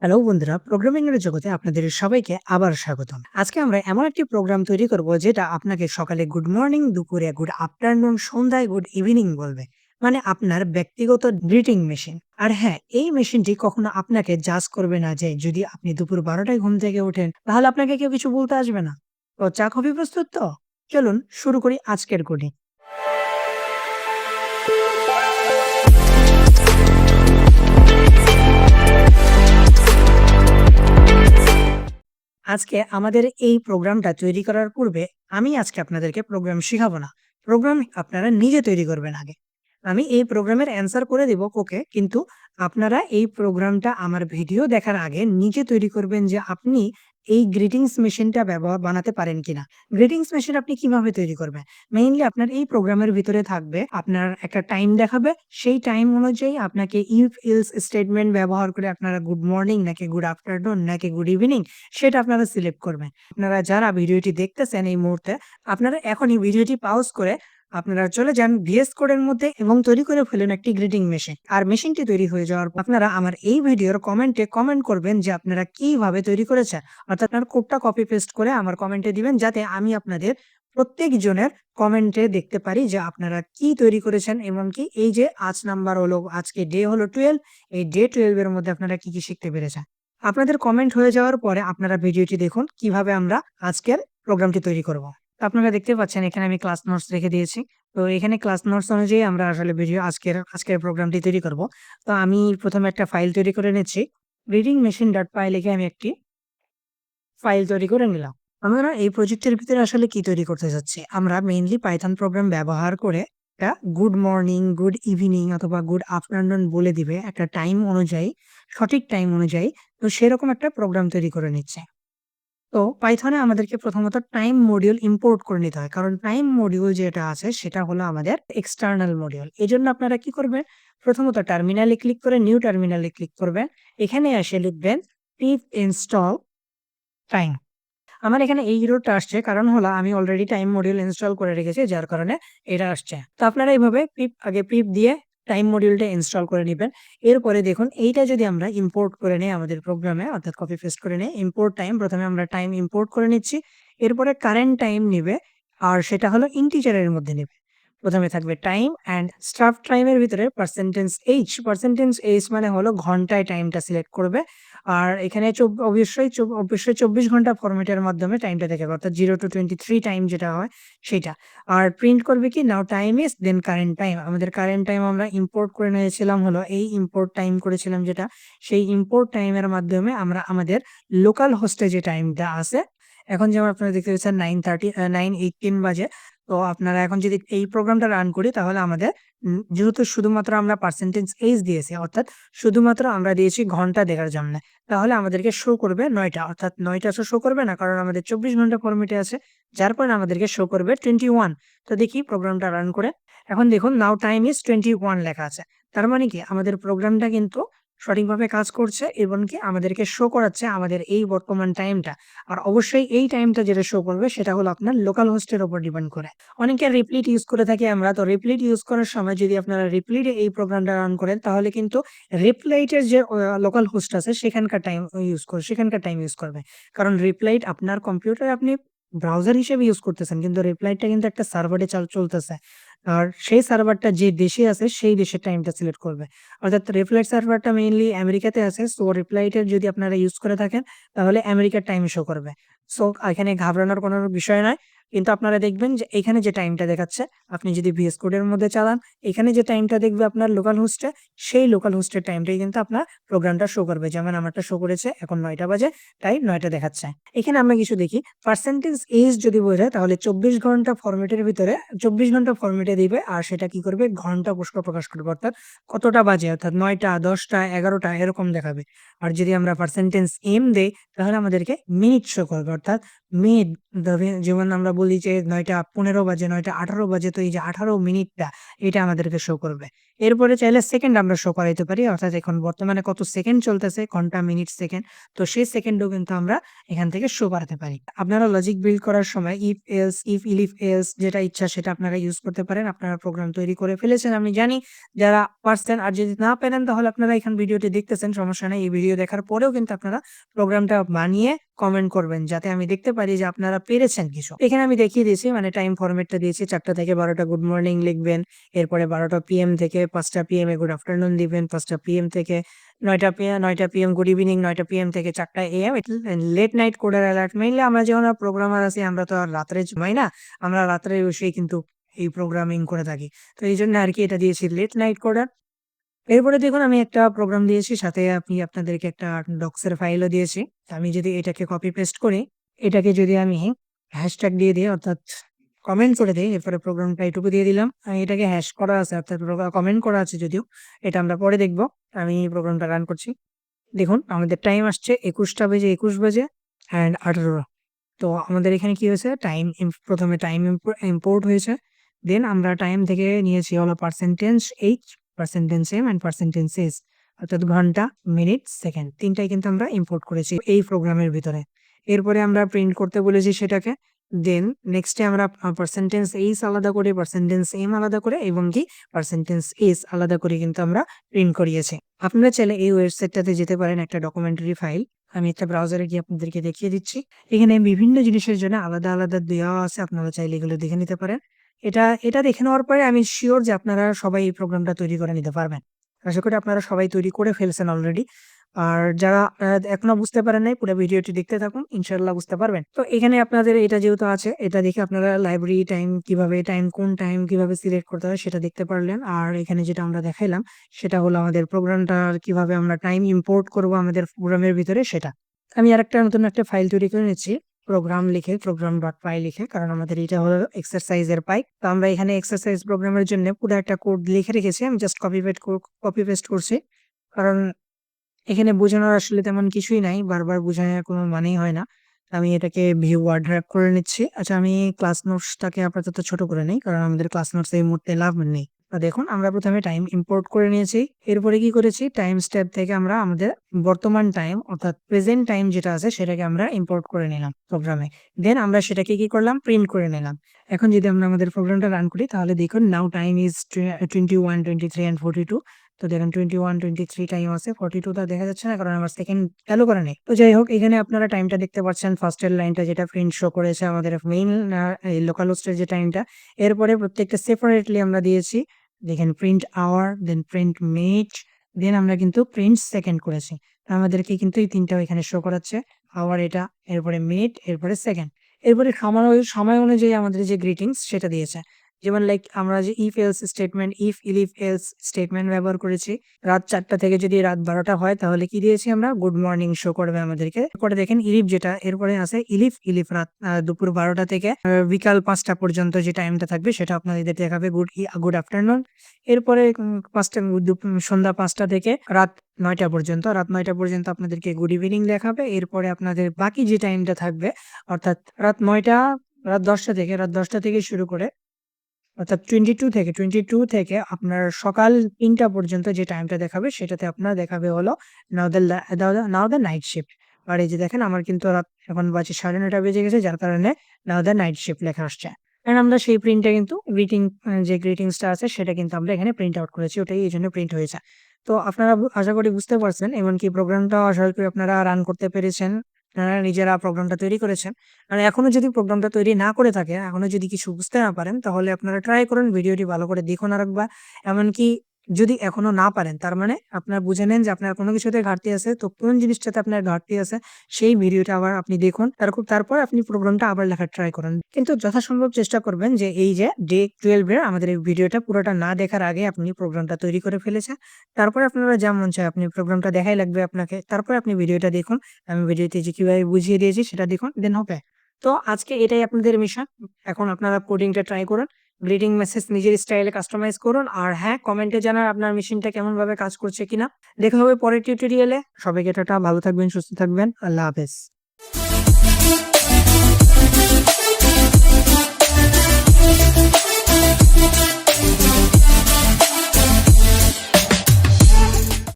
Hello বন্ধুরা, programming এর জগতে আপনাদের সবাইকে আবার স্বাগতম। আজকে আমরা এমন একটি প্রোগ্রাম তৈরি করব যেটা আপনাকে সকালে গুড মর্নিং, দুপুরে গুড আফটারনুন, সন্ধ্যায় গুড ইভিনিং বলবে। মানে আপনার ব্যক্তিগত গ্রিটিং মেশিন। আর হ্যাঁ, এই মেশিনটি কখনো আপনাকে জাজ করবে না যে যদি আপনি দুপুর 12টায় ঘুম থেকে ওঠেন তাহলে আপনাকে কেউ কিছু বলতে আসবে না। তো চা কফি প্রস্তুত তো? চলুন শুরু করি আজকের কোডিং। আজকে আমাদের এই প্রোগ্রামটা তৈরি করার পূর্বে আমি আজকে আপনাদেরকে প্রোগ্রাম শিখাবো না। প্রোগ্রাম আপনারা নিজে তৈরি করবেন আগে। আমি এই প্রোগ্রামের অ্যান্সার করে দিব ওকে, কিন্তু আপনারা এই প্রোগ্রামটা আমার ভিডিও দেখার আগে নিজে তৈরি করবেন যে আপনি এই গ্রিটিংস মেশিনটা বানাতে পারেন কিনা। গ্রিটিংস মেশিন আপনি কিভাবে তৈরি করবেন? মেইনলি আপনার এই প্রোগ্রামের ভিতরে থাকবে আপনার একটা টাইম দেখাবে। সেই টাইম অনুযায়ী আপনাকে ইফ এলস স্টেটমেন্ট ব্যবহার করে আপনারা গুড মর্নিং নাকি গুড আফটারনুন নাকি গুড ইভিনিং সেটা আপনারা সিলেক্ট করবেন। আপনারা যারা ভিডিওটি দেখতেছেন এই মুহূর্তে, আপনারা এখনই ভিডিওটি পজ করে আপনারা চলে যান VS কোডের মধ্যে এবং তৈরি করে ফেলুন একটি গ্রিটিং মেশিন। আর মেশিনটি তৈরি হয়ে যাওয়ার পর আপনারা আমার এই ভিডিওর কমেন্টে কমেন্ট করবেন যে আপনারা কিভাবে তৈরি করেছেন। অর্থাৎ আপনার কোডটা কপি পেস্ট করে আমার কমেন্টে দিবেন যাতে আমি আপনাদের প্রত্যেকজনের কমেন্টে দেখতে পারি যে আপনারা কি তৈরি করেছেন, এমনকি এই যে আজ নাম্বার হলো, আজকে ডে হলো 12, এই ডে 12 এর মধ্যে আপনারা কি শিখতে পেরেছেন। আপনাদের কমেন্ট হয়ে যাওয়ার পরে আপনারা ভিডিওটি দেখুন কিভাবে আমরা আজকের প্রোগ্রামটি তৈরি করব। তো আপনারা দেখতে পাচ্ছেন এখানে আমি ক্লাস নোটস রেখে দিয়েছি। তো এখানে ক্লাস নোটস অনুযায়ী আমরা আসলে ভিডিও আজকের প্রোগ্রামটি তৈরি করব। তো আমি প্রথমে একটা ফাইল তৈরি করে নিচ্ছি। রিডিং মেশিন ডট পাই লিখে আমি একটি ফাইল তৈরি করে নিলাম। আমরা এই প্রজেক্টের ভিতরে আসলে কি তৈরি করতে যাচ্ছি? আমরা মেইনলি পাইথন প্রোগ্রাম ব্যবহার করে একটা গুড মর্নিং, গুড ইভিনিং অথবা গুড আফটারনুন বলে দিবে একটা টাইম অনুযায়ী, সঠিক টাইম অনুযায়ী। তো সেরকম একটা প্রোগ্রাম তৈরি করে নিচ্ছে। তো পাইথনে আমাদেরকে প্রথমত টাইম মডিউল ইম্পোর্ট করে নিতে হয়। কারণ টাইম মডিউল যেটা আছে সেটা হলো আমাদের এক্সটার্নাল মডিউল। এজন্য আপনারা কি করবেন? প্রথমত টার্মিনালে ক্লিক করে নিউ টার্মিনালে ক্লিক করবেন। এখানে এসে লিখবেন pip install টাইম। আমার এখানে এই এররটা আসছে, কারণ হলো আমি অলরেডি টাইম মডিউল ইনস্টল করে রেখেছি, যার কারণে এটা আসছে। তো আপনারা এইভাবে পিপ দিয়ে টাইম মডিউলটা ইনস্টল করে নিবেন। এরপরে দেখুন এইটা যদি আমরা ইম্পোর্ট করে নেই আমাদের প্রোগ্রামে, অর্থাৎ কপি পেস্ট করে নেই ইম্পোর্ট টাইম, প্রথমে আমরা টাইম ইম্পোর্ট করে নিচ্ছি। এরপরে কারেন্ট টাইম নিবে আর সেটা হলো ইন্টিজারের মধ্যে নিবে। প্রথমে থাকবে টাইম অ্যান্ড স্টাফ টাইমের ভিতরে পার্সেন্টেজ এইচ মানে হলো ঘন্টায় টাইমটা সিলেক্ট করবে। আর এখানে অবশ্যই ২৪ ঘন্টা ফরম্যাটের মাধ্যমে টাইমটা দেখাবে। অর্থাৎ 0 to 23 টাইম যেটা হয় সেইটা। আর প্রিন্ট করবে কি now time is then current time. আমাদের কারেন্ট টাইম আমরা ইম্পোর্ট করে নিয়েছিলাম হলো এই ইম্পোর্ট টাইম করেছিলাম যেটা, সেই ইম্পোর্ট টাইমের মাধ্যমে আমরা আমাদের লোকাল হোস্টে যে টাইমটা আছে, এখন যেমন আপনারা দেখতে পাচ্ছেন 9:18 বাজে। তো আপনারা এখন যদি এই প্রোগ্রামটা রান করি তাহলে আমাদের যেহেতু শুধুমাত্র আমরা পার্সেন্টেজ এইচ দিয়েছি, অর্থাৎ শুধুমাত্র আমরা দিয়েছি ঘন্টা দেখার জন্য। তাহলে আমাদেরকে শো করবে ৯ টা, অর্থাৎ ৯ টা তো শো করবে না, কারণ আমাদের ২৪ ঘন্টা ফরম্যাটে আছে। যার কারণে আমাদেরকে শো করবে 21। তো দেখি প্রোগ্রামটা রান করে। এখন দেখুন নাও টাইম ইস 21 লেখা আছে। তার মানে কি আমাদের প্রোগ্রামটা কিন্তু সঠিকভাবে কাজ করছে এবং কি আমাদেরকে শো করাচ্ছে আমাদের এই বর্তমান টাইমটা। আর অবশ্যই এই টাইমটা যেটা শো করবে সেটা হলো আপনার লোকাল হোস্টের উপর ডিপেন্ড করে। অনেকে রিপ্লিট ইউজ করে থাকি আমরা। তো রিপ্লিট ইউজ করার সময় যদি আপনারা রিপ্লিটে এই প্রোগ্রামটা রান করেন তাহলে কিন্তু রিপ্লাইটের যে লোকাল হোস্ট আছে সেখানকার টাইম ইউজ করবে। কারণ রিপ্লাইট আপনার কম্পিউটারে আপনি ব্রাউজার হিসেবে ইউজ করতেছেন, কিন্তু রিপ্লাইটটা কিন্তু একটা সার্ভারে চলতেছে। আর সেই সার্ভারটা যে দেশে আছে সেই দেশের টাইমটা সিলেক্ট করবে। অর্থাৎ রিপ্লাইট সার্ভারটা মেইনলি আমেরিকাতে আছে। সো রিপ্লাইটের যদি আপনারা ইউজ করে থাকেন তাহলে আমেরিকার টাইম শো করবে। সো এখানে ঘাবড়ানোর কোনো বিষয় নাই। কিন্তু আপনারা দেখবেন যে এখানে যে টাইমটা দেখাচ্ছে, আপনি যদি VS কোডের মধ্যে চালান, এখানে যে টাইমটা দেখবে আপনার লোকাল হোস্টে, সেই লোকাল হোস্টের টাইমটাই কিন্তু আপনার প্রোগ্রামটা শো করবে। যেমন আমারটা শো করেছে এখন ৯ টা বাজে, তাই ৯ টা দেখাচ্ছে। এখানে আমরা কিছু দেখি, পার্সেন্টেজ এইজ যদি বোঝায় তাহলে ২৪ ঘন্টা ফরম্যাটের ভিতরে ২৪ ঘন্টা ফরম্যাটে দিবে আর সেটা কি করবে ঘন্টা প্রকাশ করবে। অর্থাৎ কতটা বাজে, অর্থাৎ ৯ টা, ১০ টা, ১১ টা এরকম দেখাবে। আর যদি আমরা পার্সেন্টেজ এম দেই তাহলে আমাদেরকে মিনিট শো করবে। অর্থাৎ যেমন আমরা বলি যে ৯টা ১৫ বাজে, ৯টা ১৮ বাজে, তো এই যে ১৮ মিনিটটা এটা আমাদেরকে শো করবে। এরপরে চাইলে সেকেন্ড আমরা শো করাইতে পারি। অর্থাৎ এখন বর্তমানে কত সেকেন্ড চলতেছে, ঘন্টা, মিনিট, সেকেন্ড। তো সেই সেকেন্ডও কিন্তু আমরা এখান থেকে শো করাতে পারি। আপনারা লজিক বিল্ড করার সময় if, else, if, elif, else যেটা ইচ্ছা সেটা আপনারা ইউজ করতে পারেন। আপনারা প্রোগ্রাম তৈরি করে ফেলেছেন আমি জানি। যারা পারছেন, আর যদি না পারেন তাহলে আপনারা এখান ভিডিওটি দেখতেছেন, সমস্যা নাই। এই ভিডিও দেখার পরেও কিন্তু আপনারা প্রোগ্রামটা বানিয়ে কমেন্ট করবেন যাতে আমি দেখতে পারি যে আপনারা পেরেছেন কিছু। এখানে আমি দেখিয়ে দিয়েছি, মানে টাইম ফরম্যাটটা দিয়েছি। ৪টা থেকে ১২টা গুড মর্নিং লিখবেন। এরপরে ১২টা পিএম থেকে ৫টা পিএম এ গুড আফটারনুন দিবেন। ৫টা পিএম থেকে ৯টা পিএম গুড ইভিনিং। ৯টা পিএম থেকে ৪টা AM late night coder alert. Mainly আমরা যখন প্রোগ্রামার আছি আমরা তো আর রাত্রে ঘুমাই না। আমরা রাত্রে বসেই কিন্তু এই প্রোগ্রামিং করে থাকি। তো এইজন্য আরকি এটা দিয়েছি লেট নাইট কোডার। এরপরে দেখুন আমি একটা প্রোগ্রাম দিয়েছি, সাথে আপনাদেরকে একটা ডক্স এর ফাইলও দিয়েছি। আমি যদি এটাকে কপি পেস্ট করি, এটাকে যদি আমি হ্যাশট্যাগ দিয়ে দিই, অর্থাৎ কমেন্ট করে দেই, এরপরে প্রোগ্রামটা এটুকু দিয়ে দিলাম। এটাকে হ্যাশ করা আছে, অর্থাৎ কমেন্ট করা আছে যদিও, এটা আমরা পরে দেখব। আমি প্রোগ্রামটা রান করছি। দেখুন আমাদের টাইম আসছে ২১টা বেজে ২১ বাজে অ্যান্ড ১৮। তো আমাদের এখানে কি হয়েছে, টাইম প্রথমে টাইম ইম্পোর্ট হয়েছে। দেন আমরা টাইম থেকে নিয়েছি হলো percentage H, percentage M and percentage S, অর্থাৎ ঘন্টা, মিনিট, সেকেন্ড, ৩টাই কিন্তু আমরা ইম্পোর্ট করেছি এই প্রোগ্রামের ভিতরে। এরপরে আমরা প্রিন্ট করতে বলেছি সেটাকে। দেন নেক্সটে আমরা পার্সেন্টেজ এইচ আলাদা করে, পার্সেন্টেজ এম আলাদা করে এবং কি পার্সেন্টেজ এস আলাদা করে কিন্তু আমরা প্রিন্ট করিয়েছি। আপনারা চাইলে এই ওয়েবসাইটটাতে যেতে পারেন, একটা ডকুমেন্টারি ফাইল। আমি একটা ব্রাউজারে গিয়ে আপনাদেরকে দেখিয়ে দিচ্ছি। এখানে বিভিন্ন জিনিসের জন্য আলাদা, আলাদা দেওয়া আছে। আপনারা চাইলে এগুলো দেখে নিতে পারেন। এটা দেখে নেওয়ার পরে আমি সিউর যে আপনারা সবাই এই প্রোগ্রামটা তৈরি করে নিতে পারবেন। আশা করি আপনারা সবাই তৈরি করে ফেলছেন অলরেডি। আর যারা এখনো বুঝতে পারেন নাই, পুরো ভিডিওটি দেখতে থাকুন। ইনশাআল্লাহ বুঝতে পারবেন। তো এখানে আপনাদের এটা যেহেতু আছে, এটা দেখে আপনারা লাইব্রেরি কোন টাইম কিভাবে সিলেক্ট করতে হয় সেটা দেখতে পারলেন। আর এখানে যেটা আমরা দেখাইলাম সেটা হলো আমাদের প্রোগ্রামটা কিভাবে আমরা টাইম ইম্পোর্ট করব আমাদের প্রোগ্রামের ভিতরে সেটা। আমি আরেকটা নতুন একটা ফাইল তৈরি করে নিচ্ছি, program.py লিখে, কারণ আমাদের এটা হলো এক্সারসাইজ এর পাই। তো আমরা এখানে এক্সারসাইজ প্রোগ্রামের জন্য পুরো একটা কোড লিখে রেখেছি। আমি জাস্ট কপি পেস্ট করছি, কারণ এখানে বোঝানোর আসলে তেমন কিছুই নাই। বারবার বোঝানোর কোনো মানেই হয় না। আমি এটাকে ভিউ ওয়ার্ড র‍্যাপ করে নিচ্ছি। আচ্ছা, আমি ক্লাস নোটসটাকে আপাতত ছোট করে নেই, কারণ আমাদের ক্লাস নোটস এই মুহূর্তে লাভ নেই। দেখুন আমরা প্রথমে টাইম ইম্পোর্ট করে নিয়েছি। এরপরে কি করেছি, টাইমস ট্যাব থেকে আমরা আমাদের বর্তমান টাইম অর্থাৎ প্রেজেন্ট টাইম যেটা আছে সেটাকে আমরা ইম্পোর্ট করে নিলাম প্রোগ্রামে। দেন আমরা সেটাকে কি করলাম, প্রিন্ট করে নিলাম। এখন যদি আমরা আমাদের প্রোগ্রামটা রান করি তাহলে দেখুন নাও টাইম ইজ 21, 23 and 42। তো দেখেন 21, 23 টাইম আছে, 42 টা দেখা যাচ্ছে না কারণ আমার সেকেন্ড চালু করা নেই। তো যাই হোক, এখানে আপনারা টাইমটা দেখতে পাচ্ছেন। ফার্স্টের লাইনটা যেটা প্রিন্ট শো করেছে আমাদের মেইন এই লোকাল হোস্টের যে টাইমটা। এরপরে প্রত্যেকটা সেপারেটলি আমরা দিয়েছি। দেখেন print hour, then print minute, then আমরা কিন্তু প্রিন্ট সেকেন্ড করেছি। আমাদেরকে কিন্তু এই ৩টাও এখানে শো করাচ্ছে। আওয়ার এটা, এরপরে মিনিট, এরপরে সেকেন্ড। এরপরে সময় অনুযায়ী আমাদের যে গ্রিটিংস সেটা দিয়েছে। যেমন লাইক আমরা যে if else statement, if elif else statement ব্যবহার করেছি। রাত ৪টা থেকে যদি রাত ১২টা হয় তাহলে কি দিয়েছি আমরা, গুড মর্নিং শো করবে আমাদেরকে। এরপরে দেখেন ইলিফ যেটা, এরপরে আছে ইলিফ রাত দুপুর ১২টা থেকে বিকাল ৫টা পর্যন্ত যে টাইমটা থাকবে সেটা আপনাদের দেখাবে গুড আফটারনুন। এরপরে সন্ধ্যা ৫টা থেকে রাত ৯টা পর্যন্ত, আপনাদেরকে গুড ইভিনিং দেখাবে। এরপরে আপনাদের বাকি যে টাইমটা থাকবে, অর্থাৎ রাত ১০টা থেকে শুরু করে, অর্থাৎ 22 থেকে আপনার সকাল ৩টা পর্যন্ত যে টাইমটা দেখাবে সেটাতে আপনার দেখাবে হলো নাও দ্য নাইট শিফট। আর এই যে দেখেন আমার কিন্তু রাত এখন বাজে ৯:৩০ বেজে গেছে, যার কারণে নাও দ্য নাইট শিফট লেখা আসছে। আমরা সেই প্রিন্টটা কিন্তু যে গ্রিটিংসটা আছে সেটা কিন্তু আমরা এখানে প্রিন্ট আউট করেছি, ওটাই এইজন্য প্রিন্ট হয়েছে। তো আপনারা আশা করি বুঝতে পারছেন, এমনকি প্রোগ্রামটাও আশা করি আপনারা রান করতে পেরেছেন। আপনারা নিজেরা প্রোগ্রামটা তৈরি করেছেন। আর এখনো যদি প্রোগ্রামটা তৈরি না করে থাকেন, এখনো যদি কিছু বুঝতে না পারেন, তাহলে আপনারা ট্রাই করুন, ভিডিওটি ভালো করে দেখুন আরেকবার। এমনকি যদি এখনো না পারেন, তার মানে আপনারা বুঝে নেন যে আপনার কোনো কিছুতে ঘাটতি আছে। তো কোন জিনিসটাতে আপনার ঘাটতি আছে সেই ভিডিওটা আবার আপনি দেখুন। তারপর আপনি প্রোগ্রামটা আবার লেখার ট্রাই করেন। কিন্তু যথাসম্ভব চেষ্টা করবেন যে এই যে ডে 12 এর আমাদের এই ভিডিওটা পুরোটা না দেখার আগে আপনি প্রোগ্রামটা তৈরি করে ফেলেছেন। তারপরে আপনারা যা মন চায় আপনি প্রোগ্রামটা দেখাই লাগবে আপনাকে। তারপরে আপনি ভিডিওটা দেখুন। আমি ভিডিওতে যে কিভাবে বুঝিয়ে দিয়েছি সেটা দেখুন, দেন হবে। তো আজকে এটাই আপনাদের মিশন। এখন আপনারা কোডিংটা ট্রাই করুন। গ্রিটিং মেসেজ নিজের স্টাইলে কাস্টমাইজ করুন। আর হ্যাঁ, কমেন্টে জানান আপনার মেশিনটা কেমনভাবে কাজ করছে কিনা। দেখা হবে পরের টিউটোরিয়ালে। সবাইকে টাটা, ভালো থাকবেন, সুস্থ থাকবেন। আল্লাহ হাফেজ।